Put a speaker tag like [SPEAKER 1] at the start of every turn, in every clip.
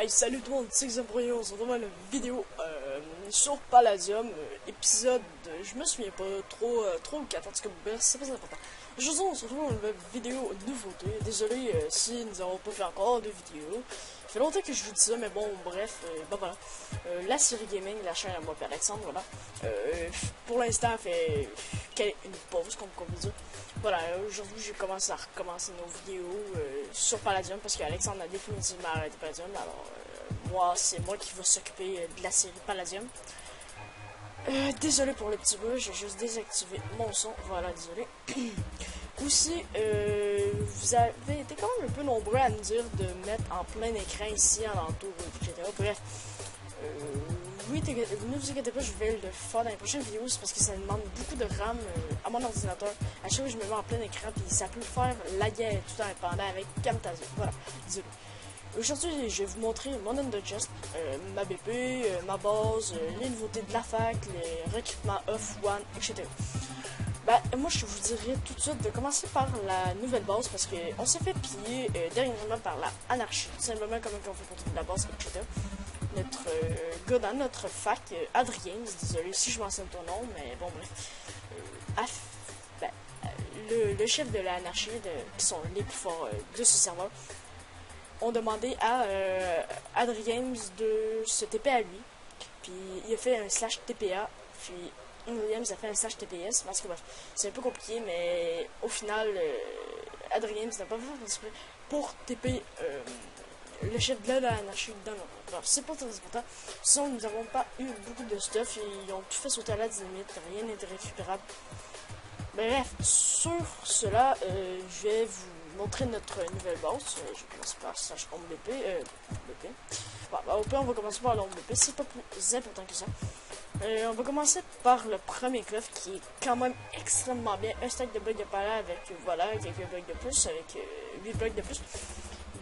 [SPEAKER 1] Hey, salut tout le monde, c'est Xabriel, on se retrouve dans une vidéo sur Palladium, épisode, je me souviens pas trop le 4, en tout cas, bref, c'est pas important. Aujourd'hui, on se retrouve dans une vidéo nouveauté, désolé si nous n'avons pas fait encore de vidéos. Ça fait longtemps que je vous dis ça, mais bon, bref, ben voilà. La série gaming, la chaîne à moi et Alexandre, voilà. Pour l'instant, fait une pause, comme on peut dire. Voilà, aujourd'hui, j'ai commencé à recommencer nos vidéos sur Palladium, parce qu'Alexandre a définitivement arrêté Palladium, alors moi, c'est moi qui vais s'occuper de la série Palladium. Désolé pour le petit bruit, j'ai juste désactivé mon son, voilà, désolé. Aussi, vous avez été quand même un peu nombreux à me dire de mettre en plein écran ici, alentour, etc. Bref, oui, ne vous inquiétez pas, je vais le faire dans les prochaines vidéos, c'est parce que ça demande beaucoup de RAM à mon ordinateur. À chaque fois que je me mets en plein écran, puis ça peut faire laguer tout indépendant avec Camtasia. Voilà, désolé. Aujourd'hui, je vais vous montrer mon Underjust, ma BP, ma base, les nouveautés de la fac, les recrutements off, one, etc. Moi, je vous dirais tout de suite de commencer par la nouvelle base parce qu'on s'est fait piller dernièrement par la anarchie. Tout simplement, comment on fait pour trouver la base, etc. Notre gars dans notre fac, Adrien, désolé si je mentionne ton nom, mais bon, bref. Le chef de l'anarchie, qui sont les plus forts de ce serveur, ont demandé à Adrien de se TP à lui. Puis il a fait un /TPA, puis Williams a fait un /TPS, parce que bref, c'est un peu compliqué, mais au final, Adrien n'a pas fait exprès pour TP le chef de l'anarchie dans notre. Alors c'est pas très important, sinon nous n'avons pas eu beaucoup de stuff, ils ont tout fait sauter à la dynamite, rien n'était récupérable. Bref, sur cela, je vais vous montrer notre nouvelle base. Je commence par /home BP. Au pire, on va commencer par l'home BP, c'est pas plus important que ça. On va commencer par le premier coffre qui est quand même extrêmement bien. Un stack de blocs de palais avec, voilà, quelques blocs de plus, avec 8 blocs de plus.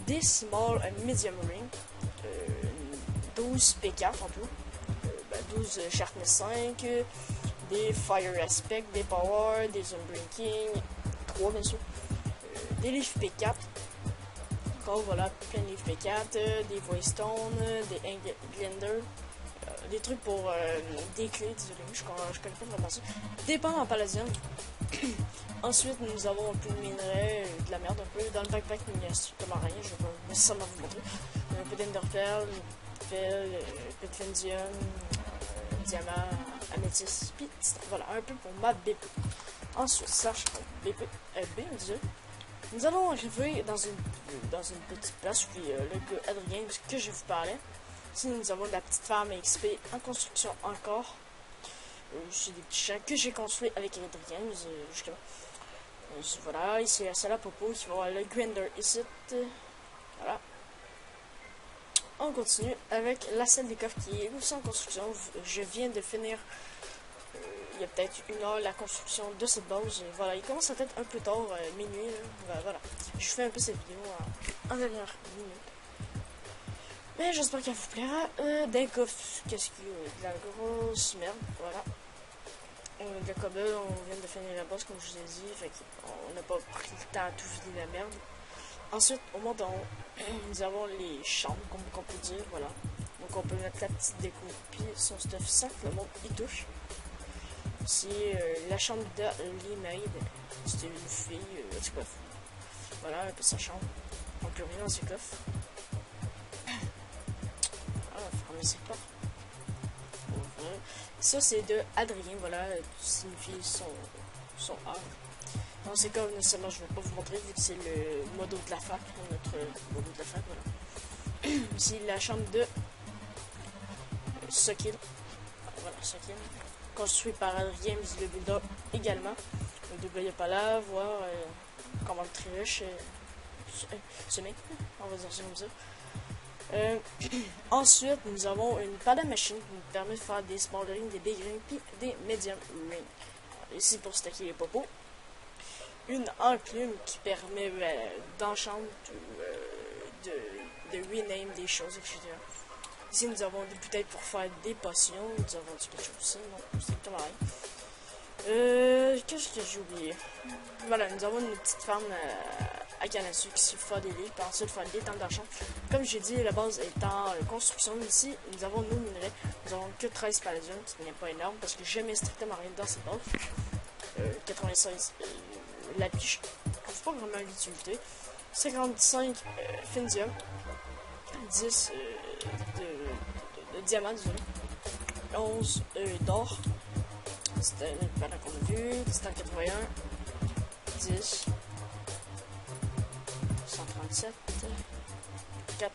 [SPEAKER 1] Des small medium ring, 12 P4 en tout, 12 sharpness 5, des fire aspect, des power, des unblinking, 3 bien sûr, des leaf P4, encore voilà, plein de leaf P4, des voice stone, des glender, des trucs pour des clés, désolé, je connais pas vraiment ça, des pans en palladium. Ensuite, nous avons un peu de minerai, de la merde un peu. Dans le backpack, il n'y a strictement rien, je vais pas nécessairement vous montrer. Un peu d'enderpearl, petlendium, diamant, améthyste, puis voilà, un peu pour ma BP. Ensuite, BP, nous allons arriver dans une petite place, puis le gars Adrien, que je vous parlais. Ici, nous avons de la petite farm XP en construction encore. C'est des petits champs que j'ai construits avec Adrien, justement. Voilà, ici la salle à popo qui va avoir le grinder ici. Voilà. On continue avec la salle des coffres qui est aussi en construction. Je viens de finir, il y a peut-être une heure, la construction de cette base. Voilà, il commence à être un peu tard, minuit. Voilà, je fais un peu cette vidéo en dernière minute. Mais j'espère qu'elle vous plaira. D'un coffre, qu'est-ce qu'il y a? De la grosse merde, voilà. Le cobble, on vient de finir la boss comme je vous ai dit, fait qu'on n'a pas pris le temps à tout vider la merde. Ensuite, au monde en haut, nous avons les chambres, comme on peut dire, voilà. Donc on peut mettre la petite déco, puis son stuff sans que le monde y touche. C'est la chambre de Lee-Maid, c'était une fille, du coffre. Voilà, un peu sa chambre. On peut rien dans ses coffres. Voilà, on va fermer ses portes. Ça c'est de Adrien, voilà, signifie son art. Dans ces cas, nécessairement, je ne vais pas vous montrer vu que c'est le modo de la fac, notre modo de la fac, voilà. C'est la chambre de Sokil, voilà, Sokil, construit par Adrien, le builder également. Le double il pas là, voir comment le triche ce mec, on va dire ça comme ça. Ensuite, nous avons une paddle machine qui nous permet de faire des small rings, des big rings, puis des medium rings. Ici pour stacker les popos. Une enclume qui permet d'enchanter, de rename des choses, etc. Ici, nous avons des bouteilles pour faire des potions. Nous avons quelque chose aussi, non, strictement rien. Qu'est-ce que j'ai oublié? Voilà, nous avons une petite farm à canne à sucre, ici Fodeli, puis ensuite Fodeli, tente d'achat. Comme j'ai dit, la base est en construction. Ici, nous avons nos minerais. Nous avons que 13 palladium, ce qui n'est pas énorme parce que jamais strictement rien dans cette base. 96 la biche, je trouve pas vraiment l'utilité. 55 Findium, 10 de diamant, désolé. 11 d'or. C'était pendant qu'on a vu. C'était en 81. 10. 137. 4.